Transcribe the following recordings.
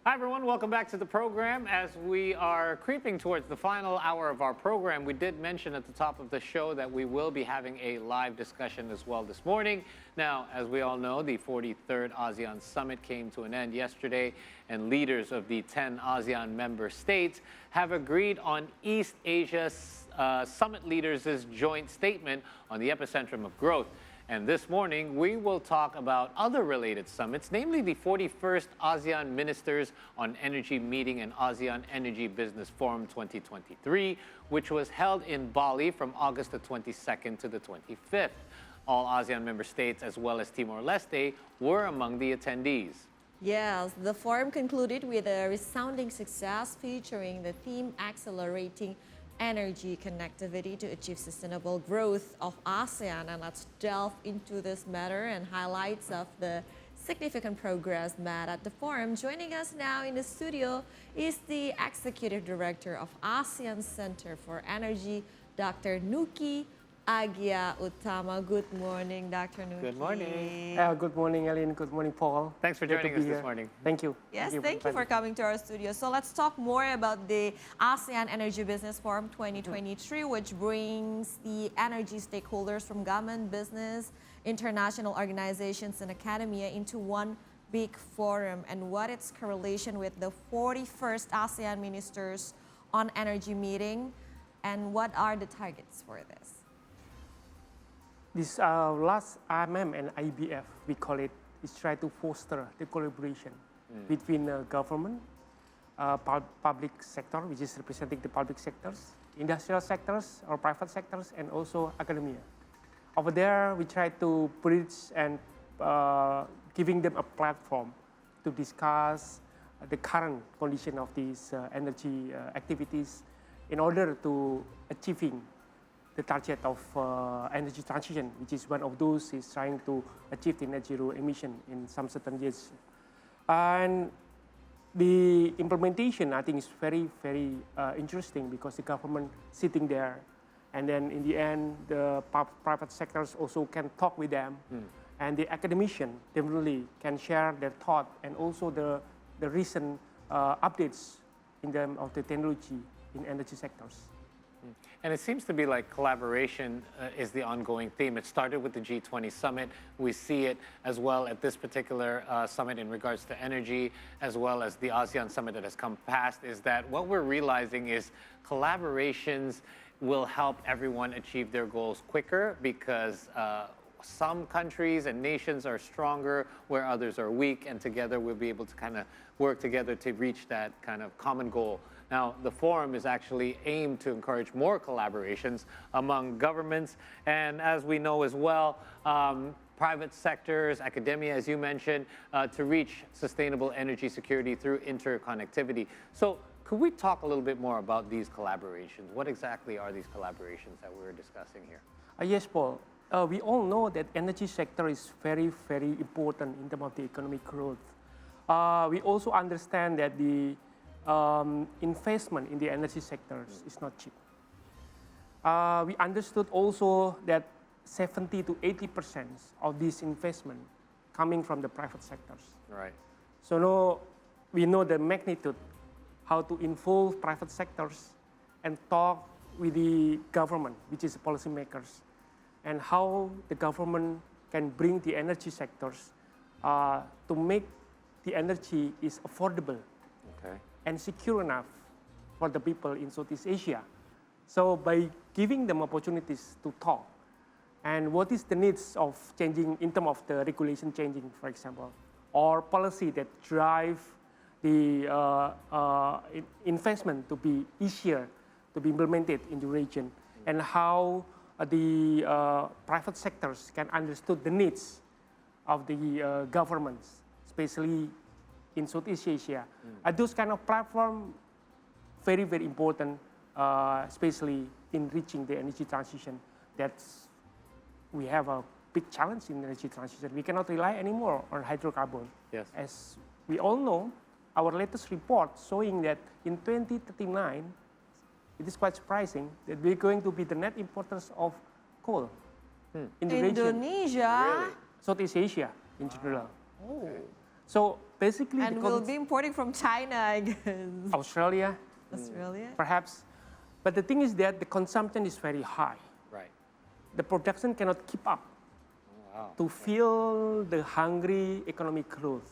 Hi, everyone. Welcome back to the program. As we are creeping towards the final hour of our program, we did mention at the top of the show that we will be having a live discussion as well this morning. Now, as we all know, the 43rd ASEAN Summit came to an end yesterday, and leaders of the 10 ASEAN member states have agreed on East Asia's summit leaders' joint statement on the epicentrum of growth. And this morning, we will talk about other related summits, namely the 41st ASEAN Ministers on Energy Meeting and ASEAN Energy Business Forum 2023, which was held in Bali from August the 22nd to the 25th. All ASEAN member states, as well as Timor-Leste, were among the attendees. Yes, the forum concluded with a resounding success featuring the theme Accelerating Energy Connectivity to Achieve Sustainable Growth of ASEAN. And let's delve into this matter and highlights of the significant progress made at the forum. Joining us now in the studio is the Executive Director of ASEAN Center for Energy, Dr. Nuki Agya Utama. Good morning, Dr. Nuki. Good morning. Good morning, Ellen. Good morning, Paul. Thanks for joining us this morning. Thank you. Yes, thank you for coming to our studio. So let's talk more about the ASEAN Energy Business Forum 2023, which brings the energy stakeholders from government, business, international organizations, and academia into one big forum, and what its correlation with the 41st ASEAN Ministers on Energy meeting, and what are the targets for this? This last IMM and IBF, we call it, is try to foster the collaboration between government, public sector, which is representing the public sectors, industrial sectors or private sectors, and also academia. Over there, we try to bridge and giving them a platform to discuss the current condition of these energy activities in order to achieving the target of energy transition, which is one of those is trying to achieve the net zero emission in some certain years. And the implementation, I think, is very, very interesting because the government sitting there, and then in the end, the private sectors also can talk with them, and the academician definitely can share their thought and also the recent updates in terms of the technology in energy sectors. And it seems to be like collaboration is the ongoing theme. It started with the G20 summit. We see it as well at this particular summit in regards to energy, as well as the ASEAN summit that has come past, is that what we're realizing is collaborations will help everyone achieve their goals quicker because some countries and nations are stronger where others are weak, and together we'll be able to kind of work together to reach that kind of common goal. Now, the forum is actually aimed to encourage more collaborations among governments, and as we know as well, private sectors, academia, as you mentioned, to reach sustainable energy security through interconnectivity. So could we talk a little bit more about these collaborations? What exactly are these collaborations that we're discussing here? Yes, Paul. We all know that energy sector is very, very important in terms of the economic growth. We also understand that the investment in the energy sectors is not cheap. We understood also that 70 to 80% of this investment coming from the private sectors. Right. So now we know the magnitude, how to involve private sectors and talk with the government, which is the policymakers, and how the government can bring the energy sectors to make the energy is affordable. Okay. And secure enough for the people in Southeast Asia. So by giving them opportunities to talk, and what is the needs of changing in terms of the regulation changing, for example, or policy that drive the investment to be easier to be implemented in the region, and how the private sectors can understand the needs of the governments, especially in Southeast Asia. Those kind of platform, very, very important, especially in reaching the energy transition. We have a big challenge in energy transition. We cannot rely anymore on hydrocarbon. Yes. As we all know, our latest report showing that in 2039, it is quite surprising that we're going to be the net importers of coal in the region. Indonesia? Really? Southeast Asia in general. Oh. So basically, And we'll be importing from China, I guess. Australia, Australia? perhaps. But the thing is that the consumption is very high. Right. The production cannot keep up Wow. to fill the hungry economic growth.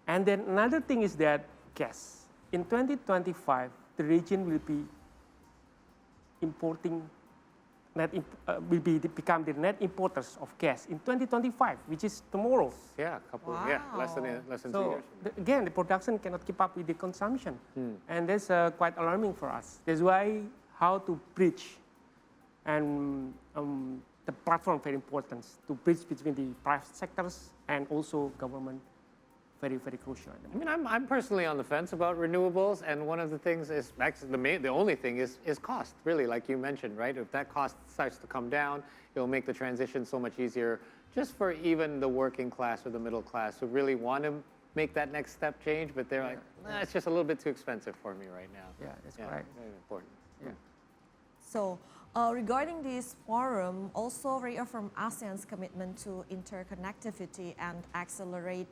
And then another thing is that gas. In 2025, the region will be importing, become the net importers of gas in 2025, which is tomorrow. Yeah, a couple. Yeah, less than 2 So years. again, the production cannot keep up with the consumption, and that's quite alarming for us. That's why how to bridge, and the platform very important to bridge between the private sectors and also government. Very, very crucial. I mean, I'm personally on the fence about renewables, and one of the things is actually the only thing is cost, really, like you mentioned, right? If that cost starts to come down, it'll make the transition so much easier, just for even the working class or the middle class who really want to make that next step change, but they're like, nah, it's just a little bit too expensive for me right now. Yeah, that's correct. Very important. Yeah. So regarding this forum, also reaffirm ASEAN's commitment to interconnectivity and accelerate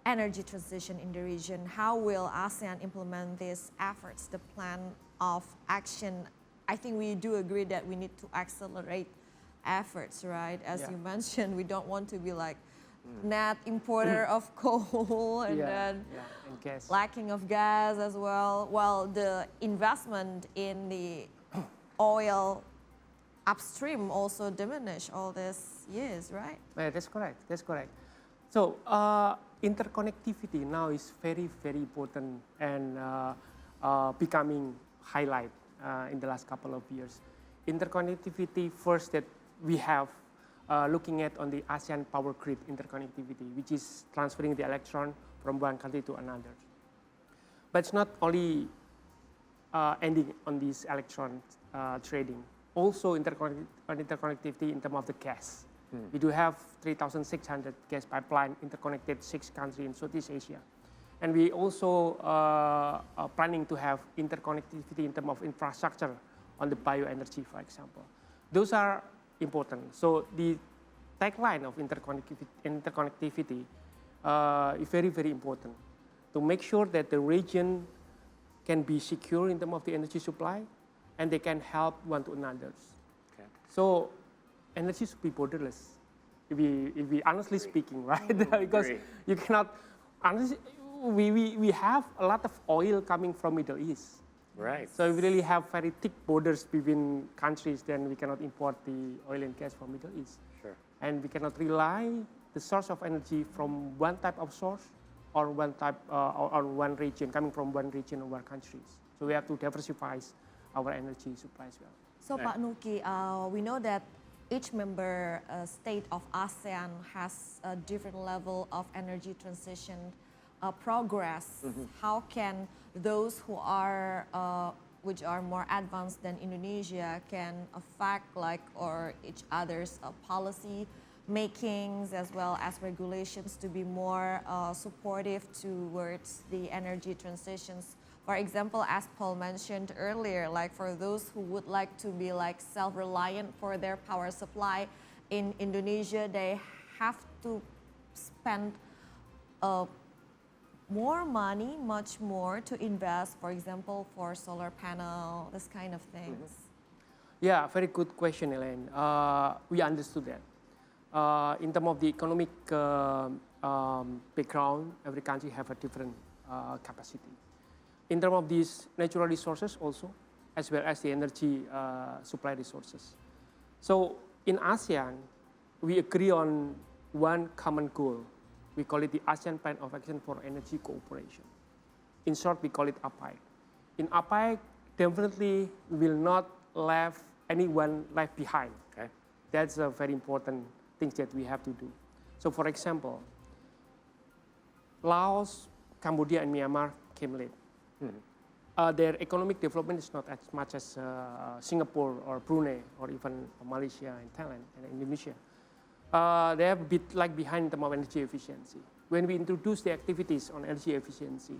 energy transition in the region. How will ASEAN implement these efforts, the plan of action? I think we do agree that we need to accelerate efforts, right? As you mentioned, we don't want to be like net importer of coal and then and gas. lacking of gas as well. Well, the investment in the oil upstream also diminished all these years, right? Yeah, that's correct. That's correct. So interconnectivity now is very, very important and becoming highlight in the last couple of years. Interconnectivity first that we have looking at on the ASEAN power grid interconnectivity, which is transferring the electron from one country to another. But it's not only ending on this electron trading, also interconnectivity in terms of the gas. We do have 3,600 gas pipeline interconnected 6 countries in Southeast Asia. And we also are planning to have interconnectivity in terms of infrastructure on the bioenergy, for example. Those are important. So the tagline of interconnectivity is very, very important to make sure that the region can be secure in terms of the energy supply and they can help one to another. Okay. So energy should be borderless, if we honestly speaking, right? Because you cannot, honestly, we have a lot of oil coming from Middle East. Right. So we really have very thick borders between countries, then we cannot import the oil and gas from Middle East. Sure. And we cannot rely the source of energy from one type of source or one type or one region, coming from one region or one countries. So we have to diversify our energy supply as well. So Pak Nuki, we know that each member state of ASEAN has a different level of energy transition progress. How can those who are which are more advanced than Indonesia can affect or each other's policy makings as well as regulations to be more supportive towards the energy transitions? For example, as Paul mentioned earlier, like for those who would like to be like self-reliant for their power supply in Indonesia, they have to spend more money, much more to invest, for example, for solar panel, this kind of things. Yeah, very good question, Elaine. We understood that. In terms of the economic background, every country have a different capacity. In terms of these natural resources also, as well as the energy supply resources. So in ASEAN, we agree on one common goal. We call it the ASEAN Plan of Action for Energy Cooperation. In short, we call it APAC. In APAC, definitely we will not leave anyone left behind. Okay. That's a very important thing that we have to do. So for example, Laos, Cambodia, and Myanmar came late. Their economic development is not as much as Singapore or Brunei or even Malaysia and Thailand and Indonesia. They are a bit lag behind in terms of energy efficiency. When we introduce the activities on energy efficiency,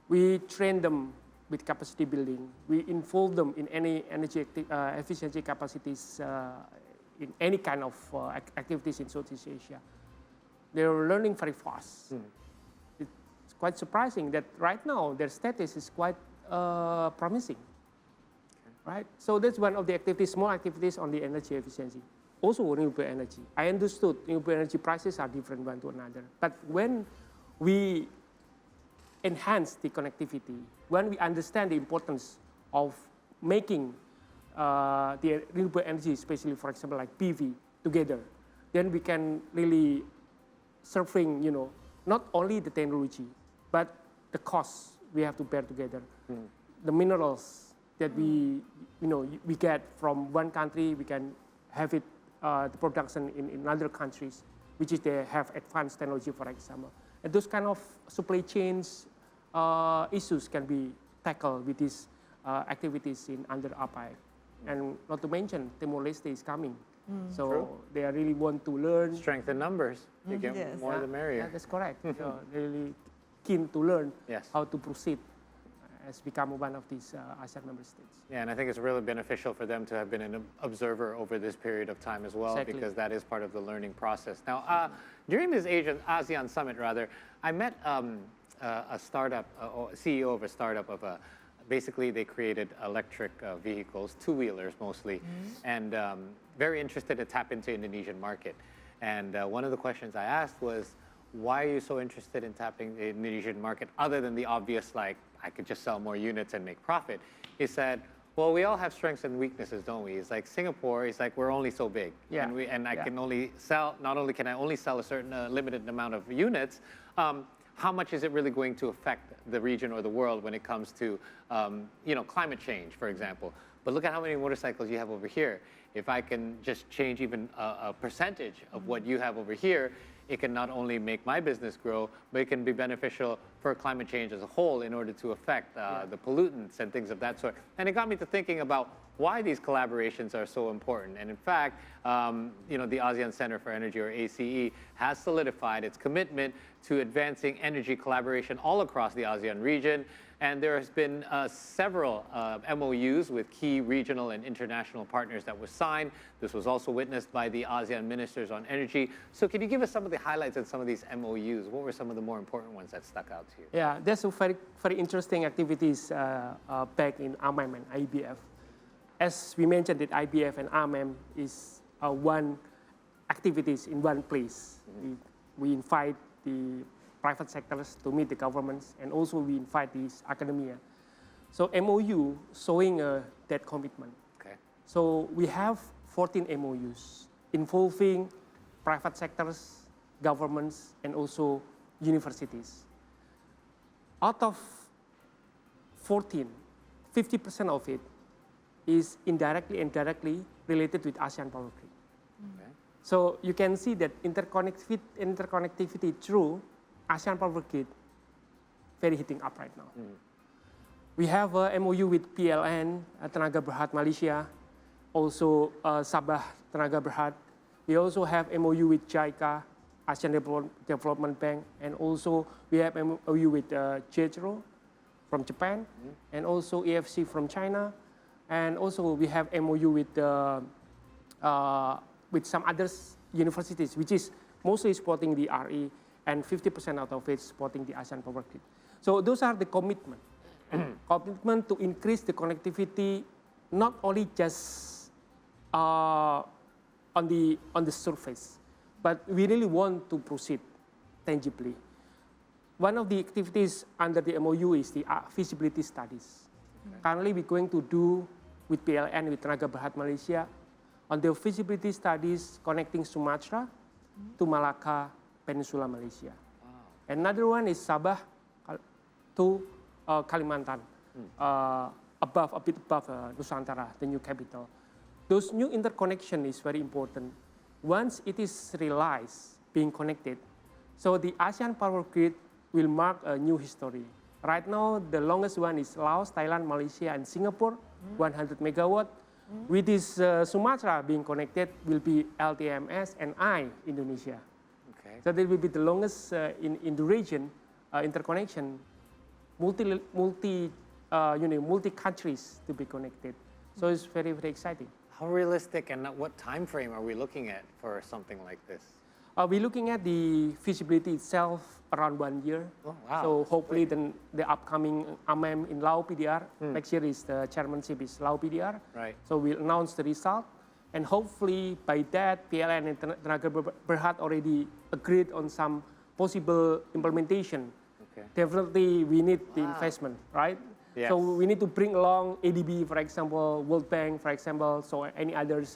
we train them with capacity building. We involve them in any energy efficiency capacities in any kind of activities in Southeast Asia. they're learning very fast. It's quite surprising that right now their status is quite promising. Right? So that's one of the activities, small activities on the energy efficiency. Also renewable energy. I understood renewable energy prices are different one to another. But when we enhance the connectivity, when we understand the importance of making the renewable energy, especially for example like PV, together, then we can really surfing, not only the technology, but the costs we have to bear together. The minerals that we get from one country, we can have it, the production in other countries, which is they have advanced technology, for example. And those kind of supply chains issues can be tackled with these activities under APAC. And not to mention, Timor-Leste is coming. So True. they really want to learn. Strength in numbers. You get Yes. more the merrier. Yeah, that's correct. So they're really keen to learn Yes. how to proceed as become one of these ASEAN member states. Yeah, and I think it's really beneficial for them to have been an observer over this period of time as well, Exactly. because that is part of the learning process. Now, during this ASEAN summit, rather, I met a startup, or CEO of a startup of basically they created electric vehicles, two-wheelers mostly, and very interested to tap into Indonesian market. And one of the questions I asked was, why are you so interested in tapping the Indonesian market other than the obvious, like, I could just sell more units and make profit? He said, well, we all have strengths and weaknesses, don't we? It's like Singapore, it's like we're only so big. Yeah. And I Yeah. can only sell, not only can I only sell a certain limited amount of units, how much is it really going to affect the region or the world when it comes to climate change, for example? But look at how many motorcycles you have over here. If I can just change even a percentage of what you have over here, it can not only make my business grow, but it can be beneficial for climate change as a whole in order to affect the pollutants and things of that sort. And it got me to thinking about why these collaborations are so important. And in fact, the ASEAN Center for Energy, or ACE, has solidified its commitment to advancing energy collaboration all across the ASEAN region. And there has been several MOUs with key regional and international partners that were signed. This was also witnessed by the ASEAN ministers on energy. So can you give us some of the highlights of some of these MOUs? What were some of the more important ones that stuck out to you? Yeah, that's a very, very interesting activities back in AMEM and IBF. As we mentioned, that IBF and AMEM is one activities in one place. We invite the private sectors to meet the governments, and also we invite these academia. So MOU showing that commitment. Okay. So we have 14 MOUs involving private sectors, governments, and also universities. Out of 14, 50% of it is indirectly and directly related with ASEAN Power Grid. Okay. So you can see that interconnectivity through ASEAN Power Grid very hitting up right now. We have a MOU with PLN, Tenaga Berhad Malaysia, also Sabah Tenaga Berhad. We also have MOU with JICA, ASEAN Development Bank, and also we have MOU with JETRO from Japan, and also EFC from China, and also we have MOU with some other universities, which is mostly supporting the RE, and 50% out of it supporting the ASEAN Power Grid. So those are the commitment. Commitment to increase the connectivity, not only just on the surface, but we really want to proceed tangibly. One of the activities under the MOU is the feasibility studies. Currently, we're going to do with PLN, with Tenaga Berhad Malaysia, on the feasibility studies connecting Sumatra to Malacca Peninsula, Malaysia. Wow. Another one is Sabah to Kalimantan, a bit above Nusantara, the new capital. Those new interconnection is very important. Once it is realized, being connected, so the ASEAN Power Grid will mark a new history. Right now, the longest one is Laos, Thailand, Malaysia, and Singapore, 100 megawatt. With this Sumatra being connected will be LTMS and Indonesia. Okay. So that will be the longest in the region interconnection, multi countries to be connected. So it's very, very exciting. How realistic and what time frame are we looking at for something like this? We're looking at the feasibility itself around 1 year. Oh, wow. So hopefully then the upcoming AMEM in Lao PDR, next year is the chairmanship is Lao PDR. Right. So we'll announce the result. And hopefully by that, PLN and Tenaga Berhad already agreed on some possible implementation. Okay. Definitely we need the investment, right? Yes. So we need to bring along ADB, for example, World Bank, for example, so any others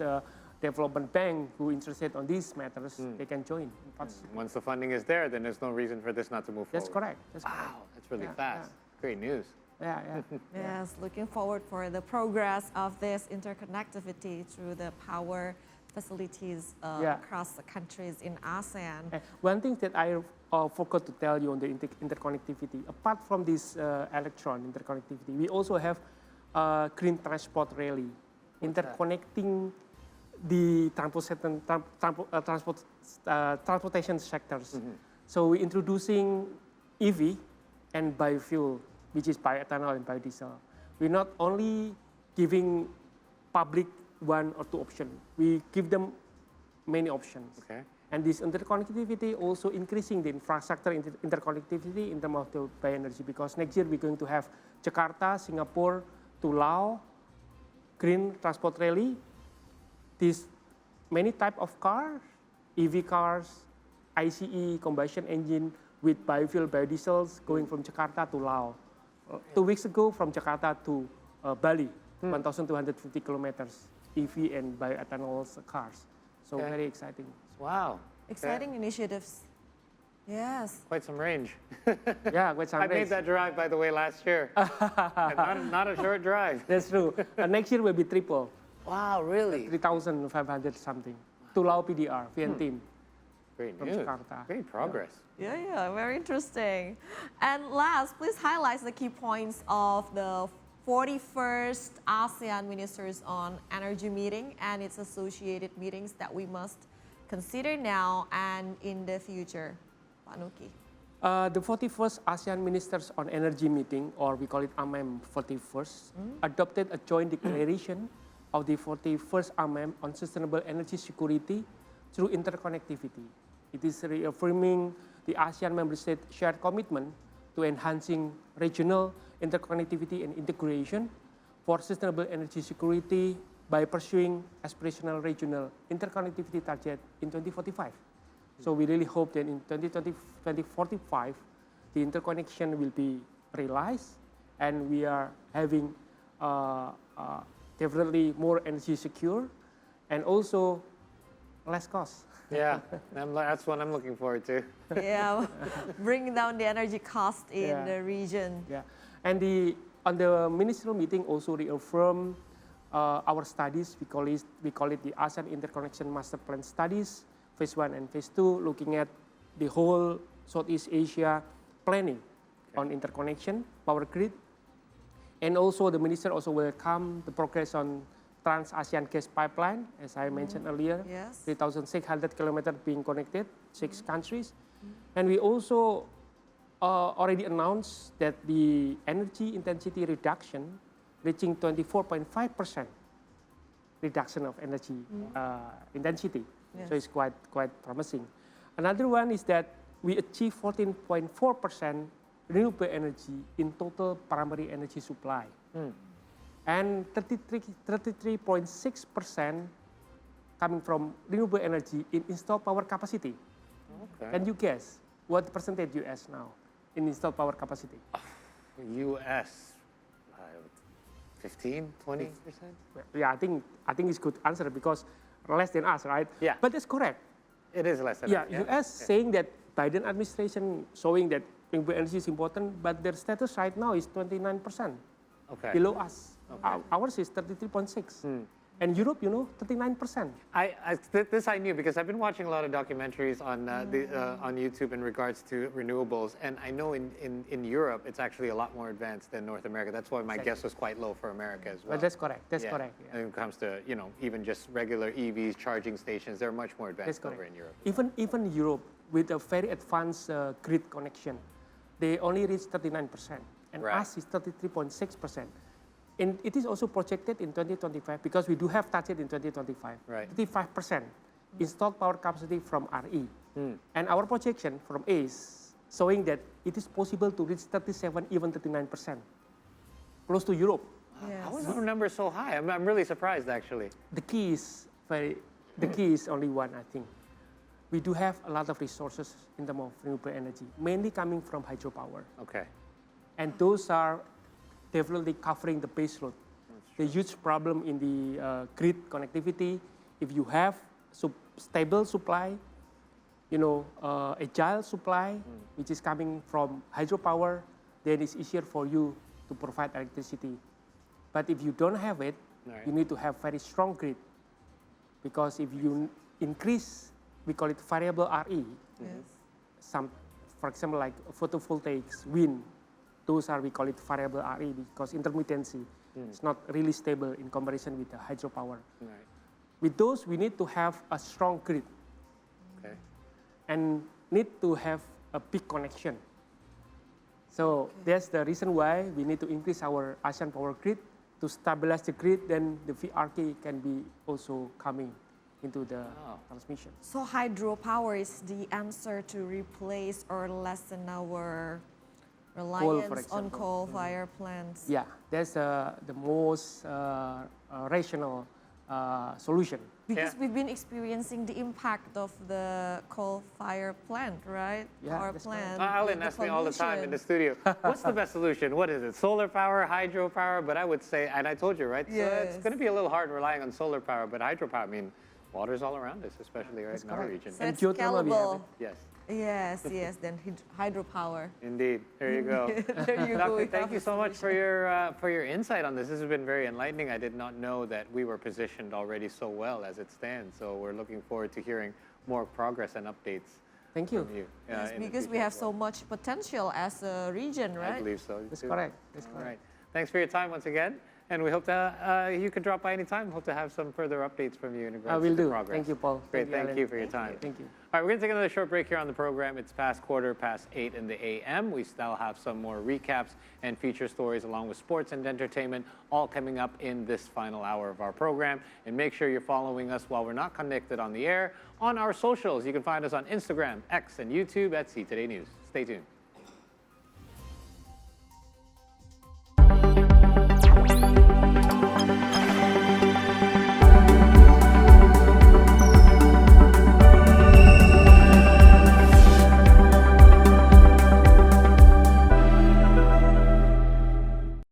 development bank who interested on these matters, they can join and participate. Once the funding is there, then there's no reason for this not to move That's forward. correct. That's correct. Wow, that's really Yeah, fast. Great news. Yeah, yeah. Yes, looking forward for the progress of this interconnectivity through the power facilities across the countries in ASEAN. One thing that I forgot to tell you on the interconnectivity, apart from this electron interconnectivity, we also have green transport rally, interconnecting the transportation sectors. So we're introducing EV and biofuel, which is bioethanol and biodiesel. We're not only giving public one or two options, we give them many options. Okay. And this interconnectivity also increasing the infrastructure interconnectivity in terms of the bioenergy, because next year we're going to have Jakarta, Singapore to Laos, green transport rally. These many type of cars, EV cars, ICE combustion engine with biofuel, biodiesels going from Jakarta to Laos. 2 weeks ago from Jakarta to Bali, 1,250 kilometers, EV and bioethanol cars. So very exciting. Wow. Exciting initiatives. Yes. Quite some range. Yeah, quite some I made that drive, by the way, last year. And not a short drive. That's true. Next year will be triple. Wow, really? 3,500 something. To Lao PDR, team. Great From news. Jakarta. Great progress. Yeah, very interesting. And last, please highlight the key points of the 41st ASEAN Ministers on Energy meeting and its associated meetings that we must consider now and in the future. Pak Nuki. The 41st ASEAN Ministers on Energy meeting, or we call it AMEM 41st, adopted a joint declaration of the 41st AMEM on sustainable energy security through interconnectivity. It is reaffirming the ASEAN member state shared commitment to enhancing regional interconnectivity and integration for sustainable energy security by pursuing aspirational regional interconnectivity target in 2045. So we really hope that in 2045, the interconnection will be realized, and we are having definitely more energy secure and also less cost. Yeah, that's what I'm looking forward to. Yeah, bring down the energy cost in the region. Yeah, and on the ministerial meeting also reaffirmed our studies. We call it the ASEAN Interconnection Master Plan Studies, Phase 1 and Phase 2, looking at the whole Southeast Asia planning on interconnection, power grid, and also the minister also welcome the progress on Trans-ASEAN gas pipeline, as I mentioned earlier, 3,600 kilometers being connected, 6 countries. And we also already announced that the energy intensity reduction reaching 24.5% reduction of energy intensity. So it's quite promising. Another one is that we achieve 14.4% renewable energy in total primary energy supply. And 33.6% coming from renewable energy in installed power capacity. Okay. Can you guess what percentage US now in installed power capacity? US, 15, 20%? Yeah, I think it's good answer because less than us, right? Yeah. But that's correct. It is less than Yeah, that, US saying that Biden administration showing that renewable energy is important, but their status right now is 29%. Okay. Below us. Okay. Ours is 33.6. And Europe, 39%. This I knew because I've been watching a lot of documentaries on on YouTube in regards to renewables, and I know in Europe it's actually a lot more advanced than North America. That's why my guess was quite low for America as well. But that's correct. That's correct. Yeah. When it comes to even just regular EVs, charging stations, they're much more advanced over in Europe. Even Europe with a very advanced grid connection, they only reach 39%, and us is 33.6%. And it is also projected in 2025 because we do have target in 2025. Right. 35% installed power capacity from RE. And our projection from ACE showing that it is possible to reach 37, even 39%, close to Europe. How was the number so high? I'm really surprised, actually. The key is only one, I think. We do have a lot of resources in terms of renewable energy, mainly coming from hydropower. Okay. And those are definitely covering the base load. The huge problem in the grid connectivity, if you have stable supply, agile supply, which is coming from hydropower, then it's easier for you to provide electricity. But if you don't have it, you need to have very strong grid. Because if you increase, we call it variable RE, for example, like photovoltaics, wind, those are, we call it variable RE because intermittency is not really stable in comparison with the hydropower. With those, we need to have a strong grid. And need to have a big connection. So that's the reason why we need to increase our ASEAN power grid to stabilize the grid, then the VRK can be also coming into the transmission. So hydropower is the answer to replace or lessen our reliance on coal-fired plants. Yeah, that's the most rational solution. Because we've been experiencing the impact of the coal-fired plant, right? Yeah, Power that's plant. Alan asks me all the time in the studio, what's the best solution? What is it? Solar power, hydropower? But I would say, and I told you, right? Yes. So it's going to be a little hard relying on solar power, but hydropower, I mean, water's all around us, especially right in our region. So And it's geothermal we have scalable. Yes. Yes, then hydropower. Indeed. There you go. There you go. Dr. Thank you so much for your insight on this. This has been very enlightening. I did not know that we were positioned already so well as it stands. So we're looking forward to hearing more progress and updates Thank you. from you. Yes, in the because we future have as well. so much potential as a region, right? I believe so. That's too. correct. That's All correct. right. Thanks for your time once again. And we hope that you could drop by anytime. Hope to have some further updates from you in regards I will to the do. progress. Thank you, Paul. Great. Thank Alan. you for your time. Thank you. All right, we're going to take another short break here on the program. It's past 8:15 in the a.m. We still have some more recaps and feature stories along with sports and entertainment all coming up in this final hour of our program. And make sure you're following us while we're not connected on the air on our socials. You can find us on Instagram, X, and YouTube at See Today News. Stay tuned.